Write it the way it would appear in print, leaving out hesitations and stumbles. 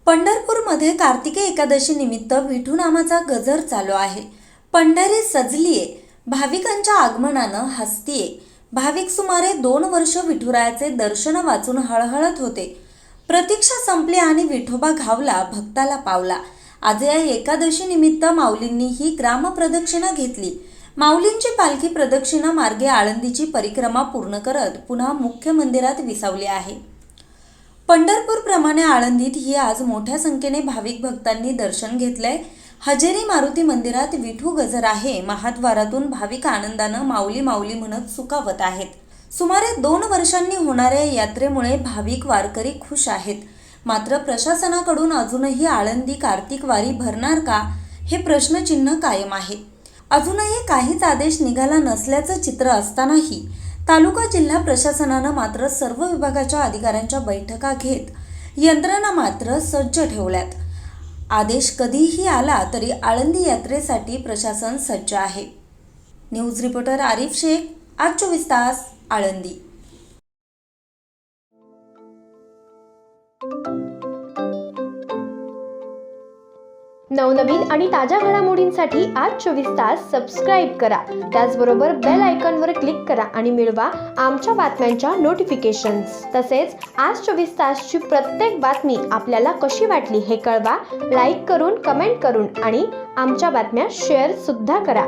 पंढरपूरमध्ये कार्तिकी एकादशी निमित्त विठू नामाचा गजर चालू आहे। पंढरी सजलीये, भाविकांच्या आगमनानं हसतीये। भाविक सुमारे 2 वर्ष विठुरायाचे दर्शन वाचून हळहळत होते। प्रतीक्षा संपली आणि विठोबा घावला, भक्ताला पावला। आज या एकादशी निमित्त माऊलींनी ही ग्रामप्रदक्षिणा घेतली। माऊलींची पालखी प्रदक्षिणा मार्गे आळंदीची परिक्रमा पूर्ण करत पुन्हा मुख्य मंदिरात विसावली आहे। पंढरपूर प्रमाणे आळंदीत ही आज मोठ्या संख्येने भाविक भक्तांनी दर्शन घेतलंय। हजेरी मारुती मंदिरात विठू गजर आहे। महाद्वारातून भाविक आनंदानं माऊली माऊली म्हणत सुखावत आहेत। सुमारे 2 वर्षांनी होणाऱ्या यात्रेमुळे भाविक वारकरी खुश आहेत। मात्र प्रशासनाकडून अजूनही आळंदी कार्तिक वारी भरणार का, हे प्रश्नचिन्ह कायम आहे। अजूनही काहीच आदेश निघाला नसल्याचं चित्र असतानाही तालुका जिल्हा प्रशासनानं मात्र सर्व विभागाच्या अधिकाऱ्यांच्या बैठका घेत यंत्रणा मात्र सज्ज ठेवल्यात। आदेश कधीही आला तरी आळंदी यात्रेसाठी प्रशासन सज्ज आहे। न्यूज रिपोर्टर आरिफ शेख, आज 24 तास, आळंदी। नवनवीन आणि ताज्या घडामोडींसाठी आज 24 तास सबस्क्राईब करा। त्याचबरोबर बेल आयकॉनवर क्लिक करा आणि मिळवा आमच्या बातम्यांच्या नोटिफिकेशन्स। तसेच आज 24 तासची प्रत्येक बातमी आपल्याला कशी वाटली हे कळवा, लाईक करून, कमेंट करून आणि आमच्या बातम्या शेअर सुद्धा करा।